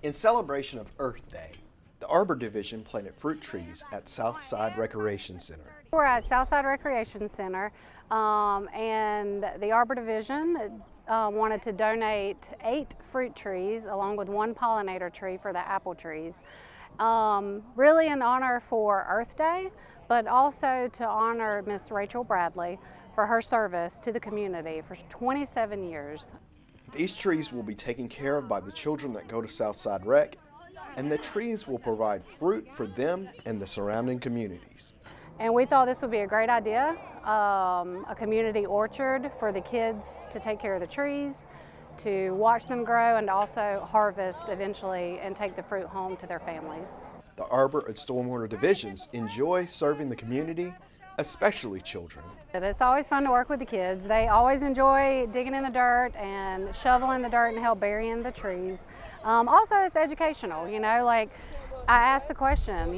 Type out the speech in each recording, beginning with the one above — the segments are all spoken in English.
In celebration of Earth Day, the Arbor Division planted fruit trees at Southside Recreation Center. We're at Southside Recreation Center, and the Arbor Division wanted to donate 8 fruit trees along with 1 pollinator tree for the apple trees. Really in honor for Earth Day, but also to honor Miss Rachel Bradley for her service to the community for 27 years. These trees will be taken care of by the children that go to Southside Rec, and the trees will provide fruit for them and the surrounding communities. And we thought this would be a great idea, a community orchard for the kids to take care of the trees, to watch them grow, and also harvest eventually and take the fruit home to their families. The Arbor and Stormwater Divisions enjoy serving the community, especially children. It's always fun to work with the kids. They always enjoy digging in the dirt and shoveling the dirt and help burying the trees. Also, it's educational, like I asked the question,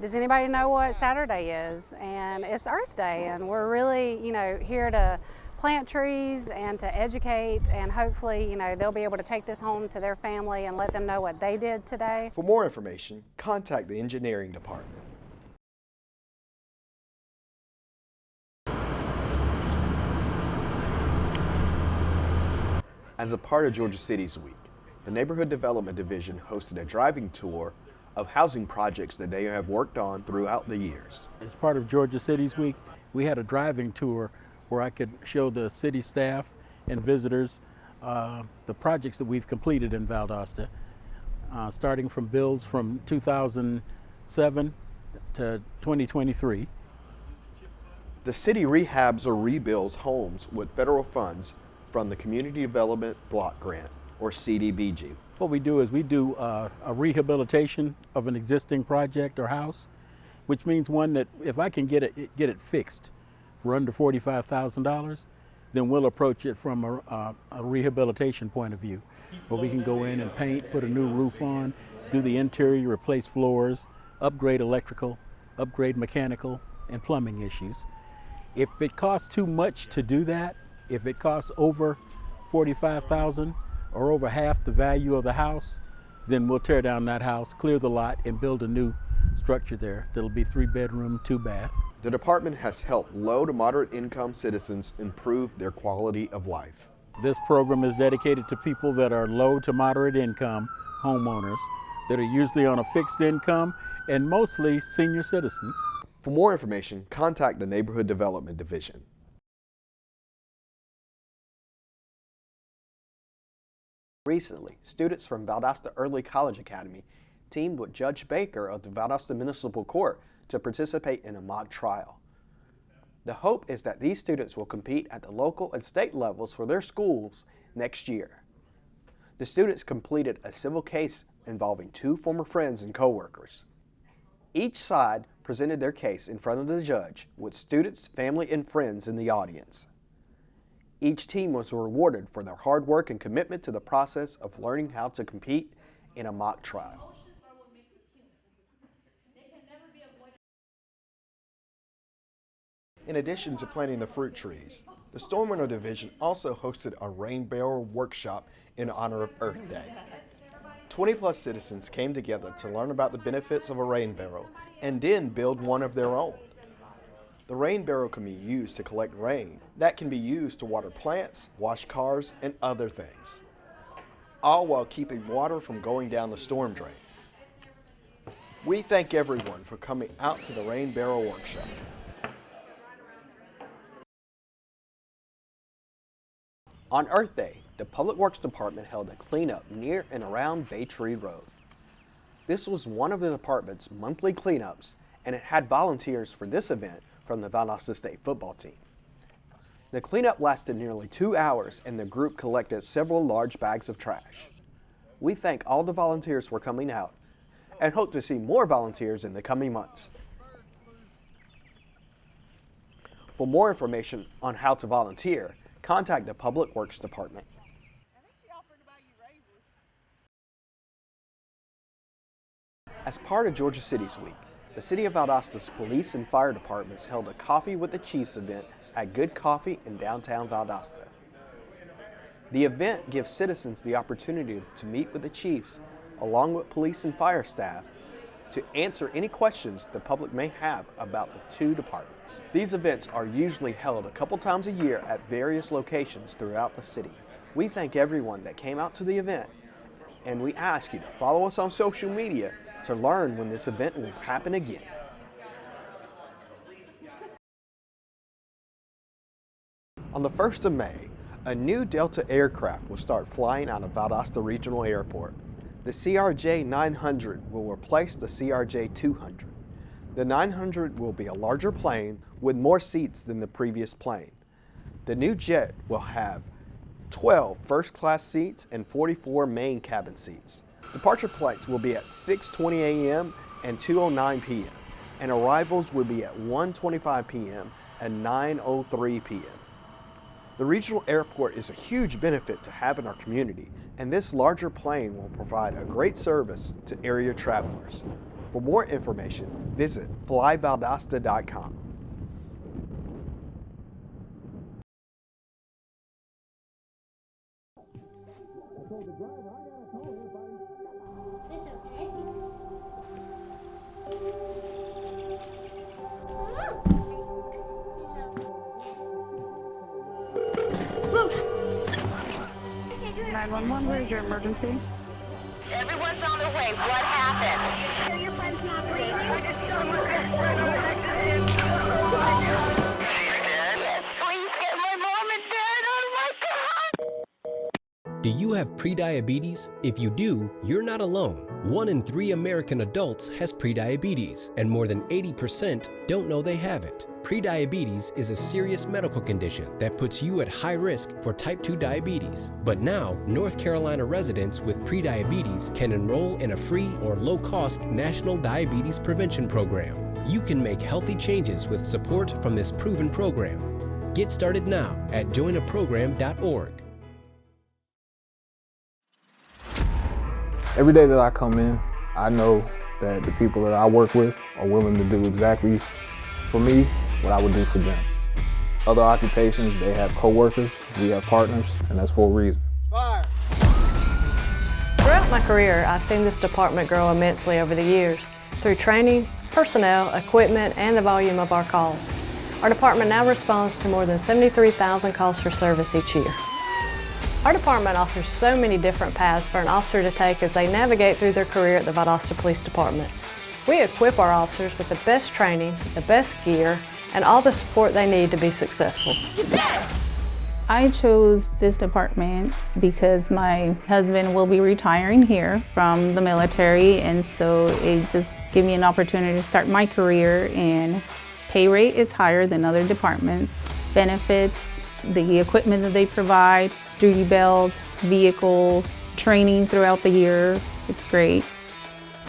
does anybody know what Saturday is? And it's Earth Day, and we're really, here to plant trees and to educate, and hopefully, they'll be able to take this home to their family and let them know what they did today. For more information, contact the engineering department. As a part of Georgia Cities Week, the Neighborhood Development Division hosted a driving tour of housing projects that they have worked on throughout the years. As part of Georgia Cities Week, we had a driving tour where I could show the city staff and visitors the projects that we've completed in Valdosta, starting from builds from 2007 to 2023. The city rehabs or rebuilds homes with federal funds from the Community Development Block Grant, or CDBG. What we do is we do a rehabilitation of an existing project or house, which means one that if I can get it fixed for under $45,000, then we'll approach it from a rehabilitation point of view, where we can go in and paint, put a new roof on, do the interior, replace floors, upgrade electrical, upgrade mechanical, and plumbing issues. If it costs too much to do that, if it costs over $45,000 or over half the value of the house, then we'll tear down that house, clear the lot, and build a new structure there that'll be 3-bedroom, 2-bath. The department has helped low to moderate income citizens improve their quality of life. This program is dedicated to people that are low to moderate income homeowners that are usually on a fixed income and mostly senior citizens. For more information, contact the Neighborhood Development Division. Recently, students from Valdosta Early College Academy teamed with Judge Baker of the Valdosta Municipal Court to participate in a mock trial. The hope is that these students will compete at the local and state levels for their schools next year. The students completed a civil case involving 2 former friends and co-workers. Each side presented their case in front of the judge with students, family, and friends in the audience. Each team was rewarded for their hard work and commitment to the process of learning how to compete in a mock trial. In addition to planting the fruit trees, the Stormwater Division also hosted a rain barrel workshop in honor of Earth Day. 20+ citizens came together to learn about the benefits of a rain barrel and then build one of their own. The rain barrel can be used to collect rain that can be used to water plants, wash cars, and other things, all while keeping water from going down the storm drain. We thank everyone for coming out to the rain barrel workshop. On Earth Day, the Public Works Department held a cleanup near and around Bay Tree Road. This was one of the department's monthly cleanups, and it had volunteers for this event from the Valdosta State football team. The cleanup lasted nearly 2 hours and the group collected several large bags of trash. We thank all the volunteers for coming out and hope to see more volunteers in the coming months. For more information on how to volunteer, contact the Public Works Department. As part of Georgia Cities Week, the City of Valdosta's police and fire departments held a Coffee with the Chiefs event at Good Coffee in downtown Valdosta. The event gives citizens the opportunity to meet with the chiefs, along with police and fire staff, to answer any questions the public may have about the two departments. These events are usually held a couple times a year at various locations throughout the city. We thank everyone that came out to the event, and we ask you to follow us on social media to learn when this event will happen again. On the 1st of May, a new Delta aircraft will start flying out of Valdosta Regional Airport. The CRJ 900 will replace the CRJ 200. The 900 will be a larger plane with more seats than the previous plane. The new jet will have 12 first-class seats and 44 main cabin seats. Departure flights will be at 6:20 a.m. and 2:09 p.m., and arrivals will be at 1:25 p.m. and 9:03 p.m. The regional airport is a huge benefit to have in our community, and this larger plane will provide a great service to area travelers. For more information, visit flyvaldosta.com. Where's your emergency? Everyone's on their way. What happened? Your friend's not breathing. She's dead? Yes, please get my mom and dad. Oh my God! Do you have prediabetes? If you do, you're not alone. 1 in 3 American adults has prediabetes, and more than 80% don't know they have it. Prediabetes is a serious medical condition that puts you at high risk for type 2 diabetes. But now, North Carolina residents with prediabetes can enroll in a free or low-cost national diabetes prevention program. You can make healthy changes with support from this proven program. Get started now at joinaprogram.org. Every day that I come in, I know that the people that I work with are willing to do exactly for me what I would do for them. Other occupations, they have co-workers, we have partners, and that's for a reason. Fire. Throughout my career, I've seen this department grow immensely over the years through training, personnel, equipment, and the volume of our calls. Our department now responds to more than 73,000 calls for service each year. Our department offers so many different paths for an officer to take as they navigate through their career at the Valdosta Police Department. We equip our officers with the best training, the best gear, and all the support they need to be successful. I chose this department because my husband will be retiring here from the military, and so it just gave me an opportunity to start my career, and pay rate is higher than other departments. Benefits, the equipment that they provide, duty belt, vehicles, training throughout the year, it's great.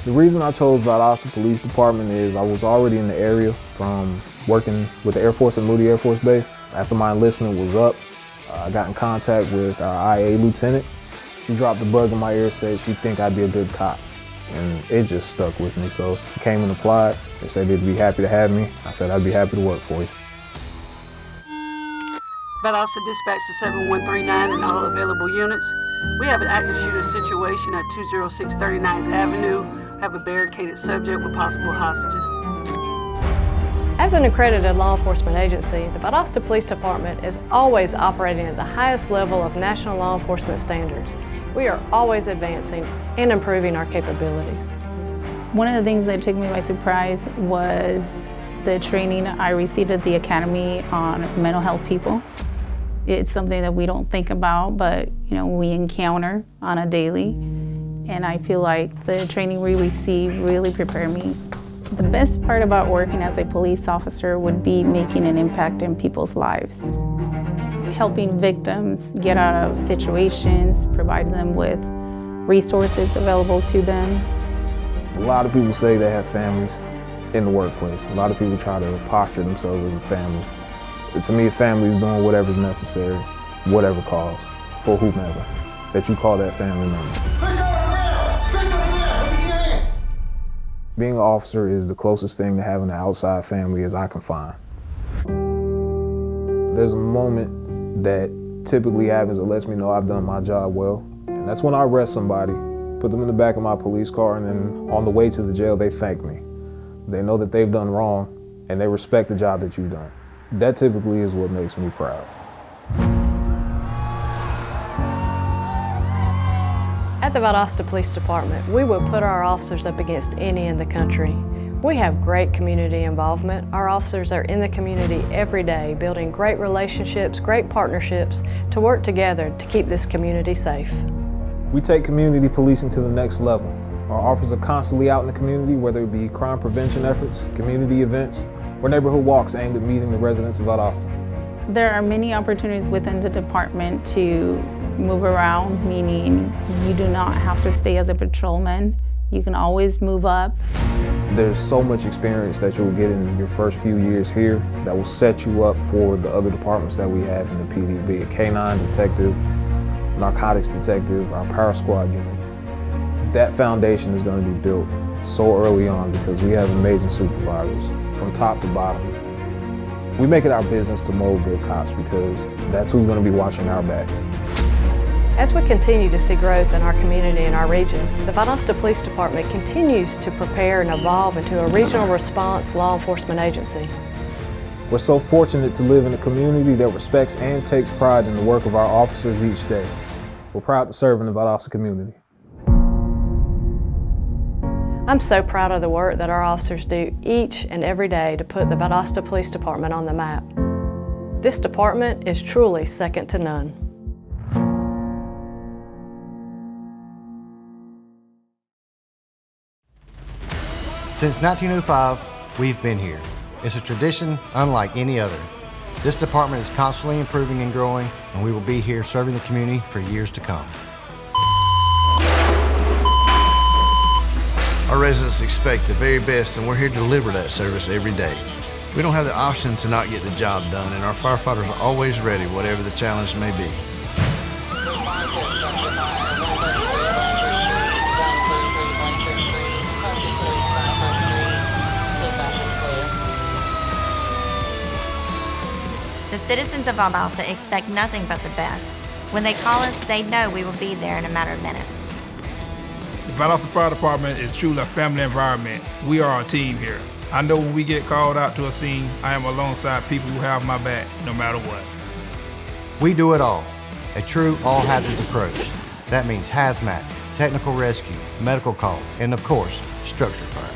The reason I chose Valdosta Police Department is I was already in the area from working with the Air Force at Moody Air Force Base. After my enlistment was up, I got in contact with our IA lieutenant. She dropped the bug in my ear, said she'd think I'd be a good cop. And it just stuck with me. So I came and applied. They said they'd be happy to have me. I said I'd be happy to work for you. Valdosta dispatch to 7139 and all available units. We have an active shooter situation at 206 39th Avenue. Have a barricaded subject with possible hostages. As an accredited law enforcement agency, the Valdosta Police Department is always operating at the highest level of national law enforcement standards. We are always advancing and improving our capabilities. One of the things that took me by surprise was the training I received at the Academy on mental health people. It's something that we don't think about, but we encounter on a daily. And I feel like the training we receive really prepared me. The best part about working as a police officer would be making an impact in people's lives. helping victims get out of situations, providing them with resources available to them. A lot of people say they have families in the workplace. A lot of people try to posture themselves as a family. To me, a family is doing whatever's necessary, whatever cause, for whomever, that you call that family member. Being an officer is the closest thing to having an outside family as I can find. There's a moment that typically happens that lets me know I've done my job well, and that's when I arrest somebody, put them in the back of my police car, and then on the way to the jail, they thank me. They know that they've done wrong, and they respect the job that you've done. That typically is what makes me proud. At the Valdosta Police Department, we will put our officers up against any in the country. We have great community involvement. Our officers are in the community every day, building great relationships, great partnerships to work together to keep this community safe. We take community policing to the next level. Our officers are constantly out in the community, whether it be crime prevention efforts, community events, or neighborhood walks aimed at meeting the residents of Valdosta. There are many opportunities within the department to move around, meaning you do not have to stay as a patrolman. You can always move up. There's so much experience that you'll get in your first few years here that will set you up for the other departments that we have in the PD, be it K-9 detective, narcotics detective, our power squad unit. That foundation is going to be built so early on because we have amazing supervisors from top to bottom. We make it our business to mold good cops because that's who's going to be watching our backs. As we continue to see growth in our community and our region, the Valdosta Police Department continues to prepare and evolve into a regional response law enforcement agency. We're so fortunate to live in a community that respects and takes pride in the work of our officers each day. We're proud to serve in the Valdosta community. I'm so proud of the work that our officers do each and every day to put the Valdosta Police Department on the map. This department is truly second to none. Since 1905, we've been here. It's a tradition unlike any other. This department is constantly improving and growing, and we will be here serving the community for years to come. Our residents expect the very best, and we're here to deliver that service every day. We don't have the option to not get the job done, and our firefighters are always ready, whatever the challenge may be. The citizens of Valdosta expect nothing but the best. When they call us, they know we will be there in a matter of minutes. The Valdosta Fire Department is truly a family environment. We are a team here. I know when we get called out to a scene, I am alongside people who have my back, no matter what. We do it all. A true all-hazards approach. That means hazmat, technical rescue, medical calls, and of course, structure fires.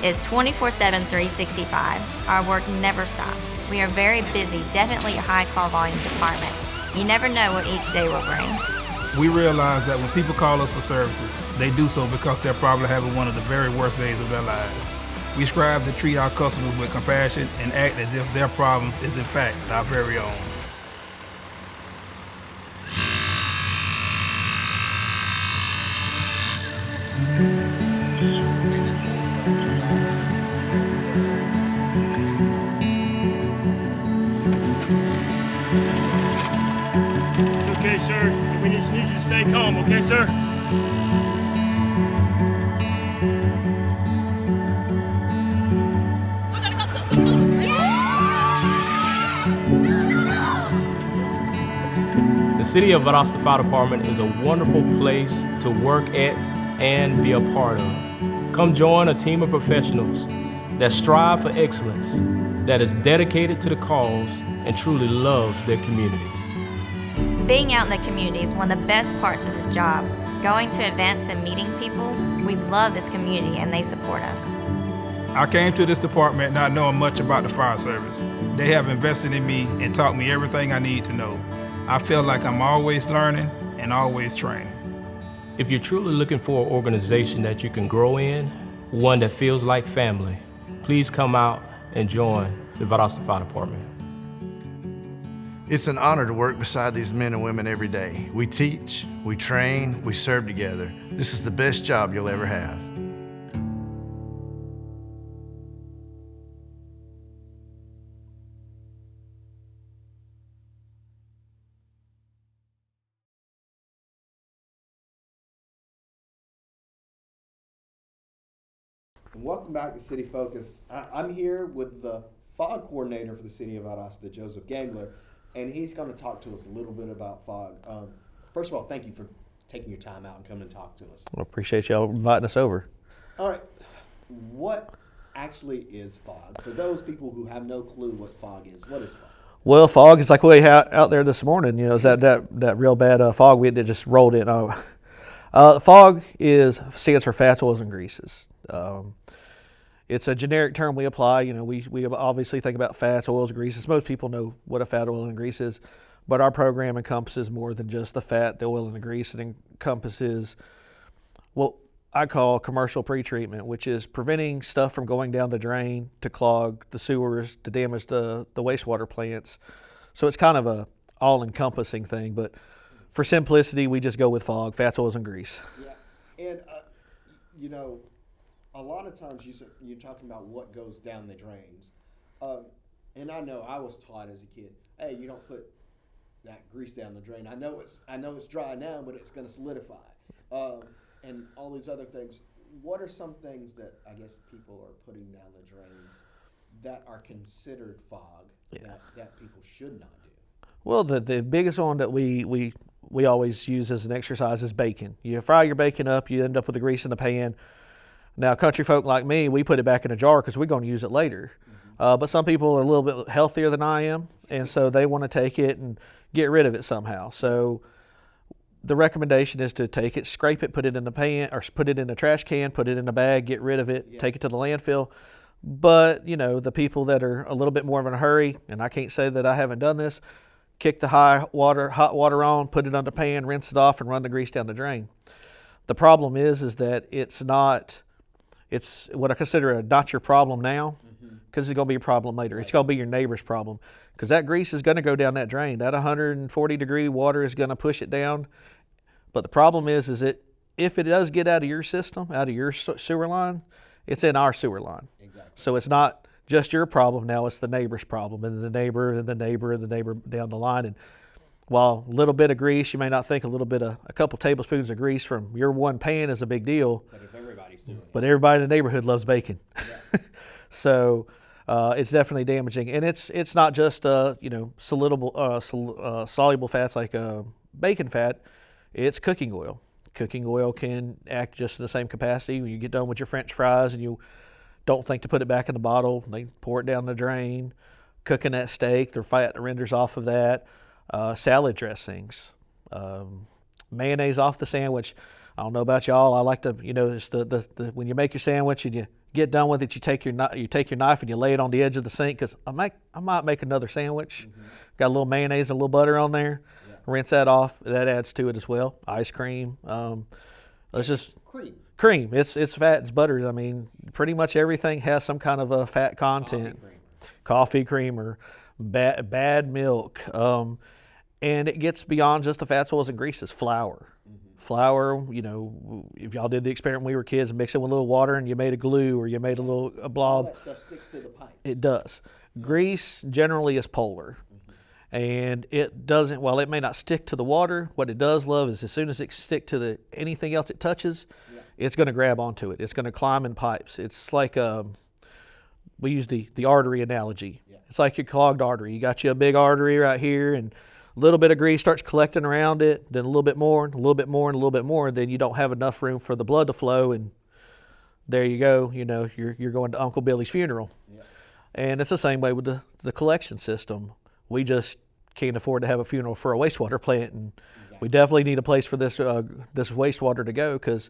It's 24/7, 365. Our work never stops. We are very busy, definitely a high call volume department. You never know what each day will bring. We realize that when people call us for services, they do so because they're probably having one of the very worst days of their lives. We strive to treat our customers with compassion and act as if their problem is in fact our very own. Okay, sir. We just need you to stay calm, okay, sir? The City of Valdosta Fire Department is a wonderful place to work at and be a part of. Come join a team of professionals that strive for excellence, that is dedicated to the cause and truly loves their community. Being out in the community is one of the best parts of this job. Going to events and meeting people, we love this community and they support us. I came to this department not knowing much about the fire service. They have invested in me and taught me everything I need to know. I feel like I'm always learning and always training. If you're truly looking for an organization that you can grow in, one that feels like family, please come out and join the Valdosta Fire Department. It's an honor to work beside these men and women every day. We teach, we train, we serve together. This is the best job you'll ever have. And welcome back to City Focus. I'm here with the FOG coordinator for the city of Valdosta, Joseph Gangler, and he's going to talk to us a little bit about FOG. First of all, thank you for taking your time out and coming and talk to us. I appreciate y'all inviting us over. All right, what actually is FOG? For those people who have no clue what FOG is, what is FOG? Well, fog is like we had out there this morning. You know, is that real bad fog that just rolled in. Fog stands for fats, oils, and greases. It's a generic term we apply. You know, we obviously think about fats, oils, greases. Most people know what a fat, oil, and grease is, but our program encompasses more than just the fat, the oil, and the grease. It encompasses what I call commercial pretreatment, which is preventing stuff from going down the drain to clog the sewers, to damage the wastewater plants. So it's kind of a all-encompassing thing, but for simplicity, we just go with fog, fats, oils, and grease. Yeah, and you know, a lot of times you're talking about what goes down the drains, and I know I was taught as a kid, hey, you don't put that grease down the drain. I know it's dry now, but it's going to solidify, and all these other things. What are some things that I guess people are putting down the drains that are considered fog that people should not do? Well, the biggest one that we always use as an exercise is bacon. You fry your bacon up, you end up with the grease in the pan. Now, country folk like me, we put it back in a jar because we're going to use it later. But some people are a little bit healthier than I am, and so they want to take it and get rid of it somehow. So the recommendation is to take it, scrape it, put it in the pan, or put it in a trash can, put it in a bag, get rid of it, take it to the landfill. But, you know, the people that are a little bit more of in a hurry, and I can't say that I haven't done this, kick the hot water on, put it on the pan, rinse it off, and run the grease down the drain. The problem is that it's what I consider not your problem now, because it's going to be a problem later. Right. It's going to be your neighbor's problem, because that grease is going to go down that drain. That 140-degree water is going to push it down. But the problem is that if it does get out of your system, out of your sewer line, it's in our sewer line. Exactly. So it's not just your problem now, it's the neighbor's problem, and the neighbor, and the neighbor, and the neighbor down the line. And while a little bit of grease, you may not think a couple tablespoons of grease from your one pan is a big deal. But if everybody's doing it. But everybody in the neighborhood loves bacon. Yeah. So it's definitely damaging. And it's not just soluble fats like bacon fat. It's cooking oil. Cooking oil can act just in the same capacity. When you get done with your French fries and you don't think to put it back in the bottle, they pour it down the drain. Cooking that steak, the fat renders off of that. Salad dressings, mayonnaise off the sandwich. I don't know about y'all. I like to, it's the when you make your sandwich and you get done with it, you take your knife and you lay it on the edge of the sink, because I might make another sandwich. Mm-hmm. Got a little mayonnaise and a little butter on there. Yeah. Rinse that off. That adds to it as well. Ice cream. It's just cream. It's fat. It's butter. I mean, pretty much everything has some kind of a fat content. Coffee creamer, bad milk. And it gets beyond just the fats, oils, and greases. Flour. Mm-hmm. Flour, if y'all did the experiment when we were kids, mix it with a little water and you made a glue, or you made a blob. All that stuff sticks to the pipes. It does. Yeah. Grease generally is polar. Mm-hmm. And it doesn't, while it may not stick to the water, what it does love is as soon as it sticks to anything else it touches, it's going to grab onto it. It's going to climb in pipes. It's like, we use the artery analogy. Yeah. It's like your clogged artery. You got you a big artery right here, and a little bit of grease starts collecting around it, then a little bit more, and a little bit more, and a little bit more, then you don't have enough room for the blood to flow, and there you go. You're going to Uncle Billy's funeral. Yeah. And it's the same way with the collection system. We just can't afford to have a funeral for a wastewater plant, and we definitely need a place for this wastewater to go, because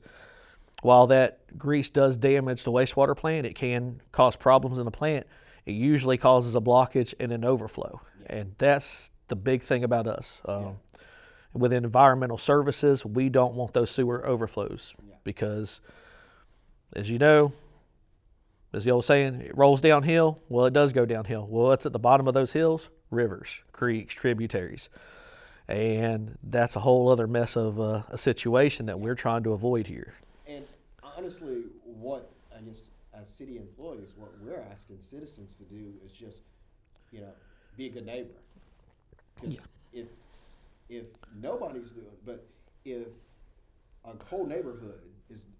while that grease does damage the wastewater plant, it can cause problems in the plant. It usually causes a blockage and an overflow, and that's the big thing about us. Within environmental services, we don't want those sewer overflows, because, as you know, as the old saying, it rolls downhill. Well, it does go downhill. Well, it's at the bottom of those hills. rivers, creeks, tributaries. And that's a whole other mess of a situation that we're trying to avoid here. And honestly, what I guess as city employees, what we're asking citizens to do is just, be a good neighbor. Because if nobody's doing, but if a whole neighborhood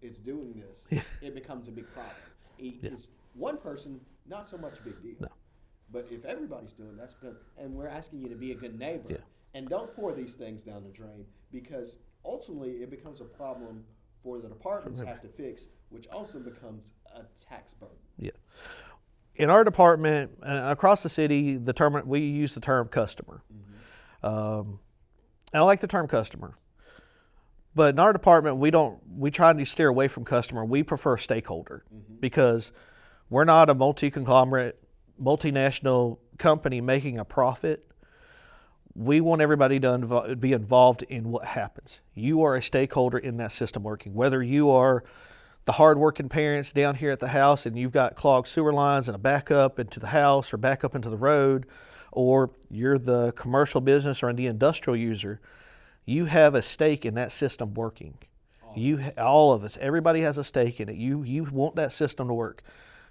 is doing this, it becomes a big problem. It's one person, not so much a big deal. No. But if everybody's doing that's good, and we're asking you to be a good neighbor. Yeah. And don't pour these things down the drain, because ultimately it becomes a problem for the departments have to fix, which also becomes a tax burden. Yeah. In our department, across the city, we use the term customer. And I like the term customer. But in our department, we try to steer away from customer. We prefer stakeholder because we're not a multi-conglomerate, multinational company making a profit. We want everybody to be involved in what happens. You are a stakeholder in that system working. Whether you are the hard-working parents down here at the house and you've got clogged sewer lines and a backup into the house or backup into the road, or you're the commercial business or the industrial user, you have a stake in that system working. All of us, everybody has a stake in it. You want that system to work.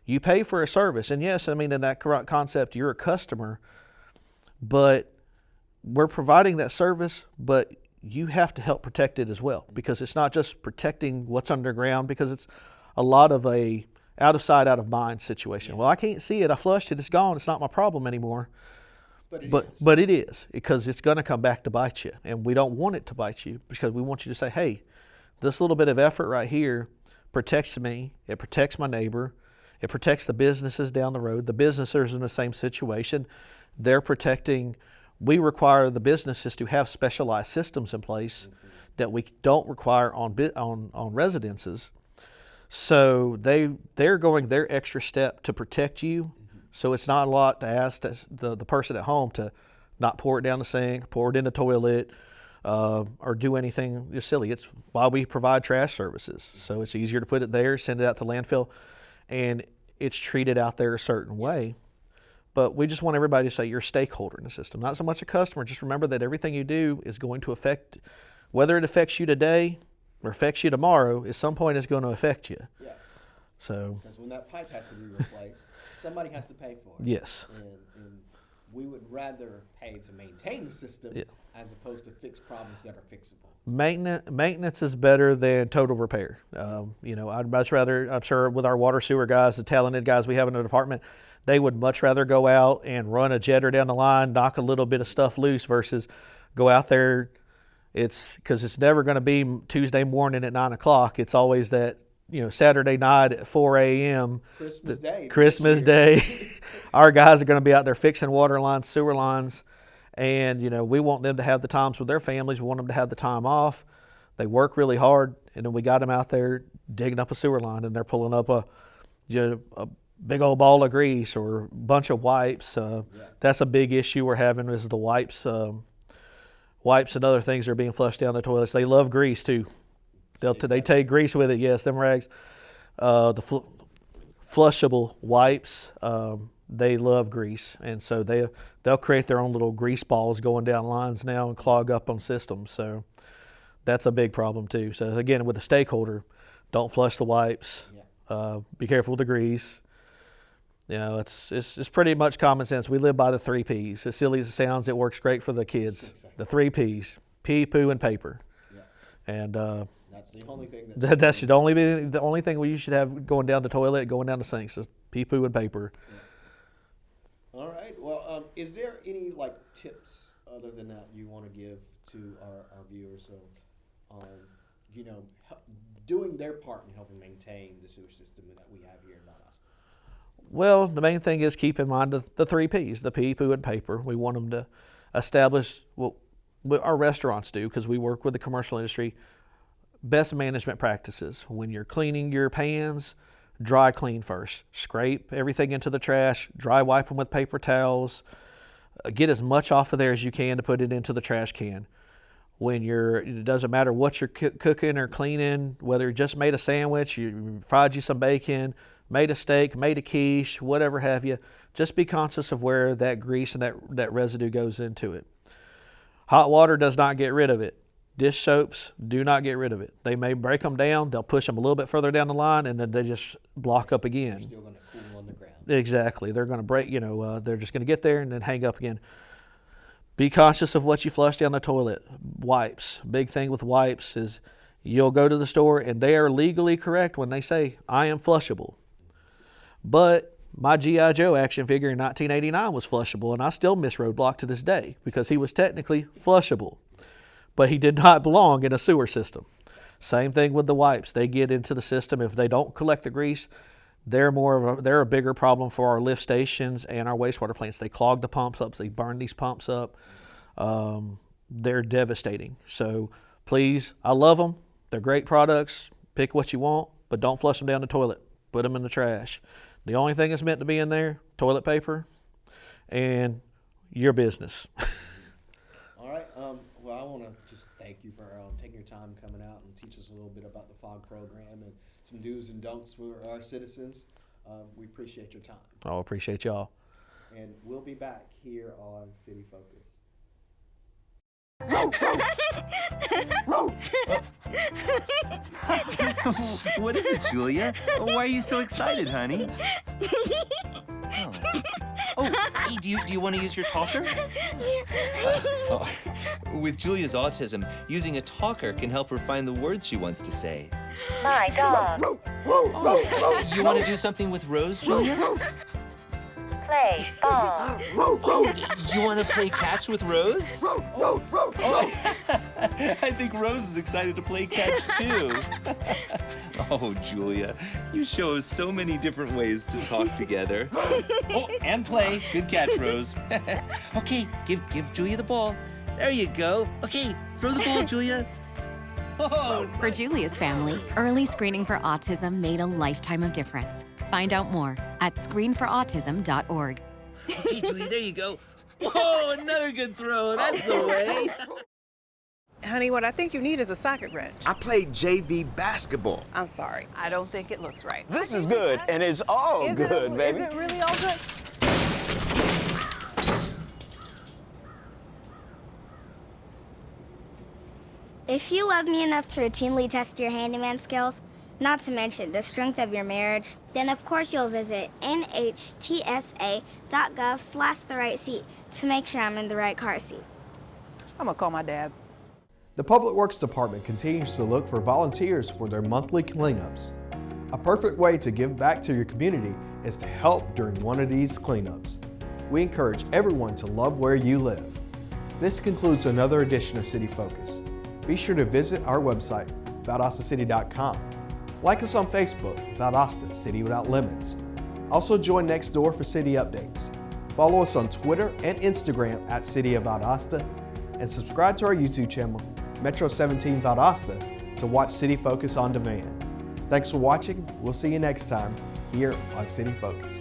You pay for a service, and yes, I mean in that concept, you're a customer, but we're providing that service, but you have to help protect it as well, because it's not just protecting what's underground, because it's a lot of a out of sight, out of mind situation. Well, I can't see it. I flushed it. It's gone. It's not my problem anymore. But it is, because it's going to come back to bite you, and we don't want it to bite you, because we want you to say, hey, this little bit of effort right here protects me. It protects my neighbor. It protects the businesses down the road. The businesses are in the same situation. They're protecting. We require the businesses to have specialized systems in place that we don't require on residences. So they're going their extra step to protect you. So it's not a lot to ask the person at home to not pour it down the sink, pour it in the toilet, or do anything just silly. It's why we provide trash services. So it's easier to put it there, send it out to landfill, and it's treated out there a certain way. But we just want everybody to say you're a stakeholder in the system, not so much a customer. Just remember that everything you do is going to affect, whether it affects you today or affects you tomorrow, at some point it's going to affect you. Yeah. So. Because when that pipe has to be replaced, somebody has to pay for it. Yes. And we would rather pay to maintain the system as opposed to fix problems that are fixable. Maintenance is better than total repair. I'd much rather, I'm sure with our water sewer guys, the talented guys we have in the department, they would much rather go out and run a jetter down the line, knock a little bit of stuff loose versus go out there. Because it's never going to be Tuesday morning at 9 o'clock. It's always that, Saturday night at 4 a.m. Christmas Day. Our guys are going to be out there fixing water lines, sewer lines. And, we want them to have the times with their families. We want them to have the time off. They work really hard. And then we got them out there digging up a sewer line, and they're pulling up a big old ball of grease or a bunch of wipes. That's a big issue we're having is the wipes. Wipes and other things are being flushed down the toilets. They love grease too. They take grease with it. Yes, them rags. The flushable wipes. They love grease, and so they'll create their own little grease balls going down lines now and clog up on systems. So that's a big problem too. So again, with the stakeholder, don't flush the wipes. Be careful with the grease. It's pretty much common sense. We live by the 3 Ps. As silly as it sounds, it works great for the kids. The 3 Ps: pee, poo, and paper. And that's the only thing. That should only be the only thing you should have going down the toilet, going down the sinks. Is pee, poo, and paper. All right. Well, is there any tips other than that you want to give to our viewers on doing their part in helping maintain the sewer system that we have here in Valdosta? Well, the main thing is keep in mind the 3 Ps, the pee, poo, and paper. We want them to establish what our restaurants do, because we work with the commercial industry, best management practices. When you're cleaning your pans, dry clean first. Scrape everything into the trash, dry wipe them with paper towels. Get as much off of there as you can to put it into the trash can. It doesn't matter what you're cooking or cleaning, whether you just made a sandwich, you fried you some bacon, made a steak, made a quiche, whatever have you. Just be conscious of where that grease and that residue goes into it. Hot water does not get rid of it. Dish soaps do not get rid of it. They may break them down, they'll push them a little bit further down the line, and then they just block up again. They're still going to cool on the ground. Exactly. They're going to break, they're just going to get there and then hang up again. Be conscious of what you flush down the toilet. Wipes. Big thing with wipes is you'll go to the store and they are legally correct when they say, I am flushable. But my G.I. Joe action figure in 1989 was flushable, and I still miss roadblock to this day because he was technically flushable, but he did not belong in a sewer system. Same thing with the wipes. They get into the system. If they don't collect the grease, they're a bigger problem for our lift stations and our wastewater plants. They clog the pumps up. They burn these pumps up. They're devastating. So please, I love them. They're great products. Pick what you want, but don't flush them down the toilet. Put them in the trash. The only thing that's meant to be in there, toilet paper and your business. All right. Well, I want to just thank you for taking your time coming out and teach us a little bit about the FOG program and some do's and don'ts for our citizens. We appreciate your time. I appreciate y'all. And we'll be back here on City Focus. What is it, Julia? Why are you so excited, honey? Hey, do you want to use your talker? With Julia's autism, using a talker can help her find the words she wants to say. My dog. You want to do something with Rose, Julia? Play ball. Do you want to play catch with Rose? I think Rose is excited to play catch too. Oh, Julia, you show us so many different ways to talk together. Oh, and play. Good catch, Rose. Okay, give Julia the ball. There you go. Okay, throw the ball, Julia. Oh. For Julia's family, early screening for autism made a lifetime of difference. Find out more at screenforautism.org. Okay, Julia, there you go. Whoa, another good throw. That's the way. Honey, what I think you need is a socket wrench. I played JV basketball. I'm sorry. I don't think it looks right. This is good, and it's all good, baby. Is it really all good? If you love me enough to routinely test your handyman skills, not to mention the strength of your marriage, then of course you'll visit nhtsa.gov/therightseat to make sure I'm in the right car seat. I'm gonna call my dad. The Public Works Department continues to look for volunteers for their monthly cleanups. A perfect way to give back to your community is to help during one of these cleanups. We encourage everyone to love where you live. This concludes another edition of City Focus. Be sure to visit our website, ValdostACity.com. Like us on Facebook, Valdosta City Without Limits. Also join Nextdoor for city updates. Follow us on Twitter and Instagram at City of Valdosta, and subscribe to our YouTube channel, Metro 17 Valdosta, to watch City Focus on demand. Thanks for watching. We'll see you next time here on City Focus.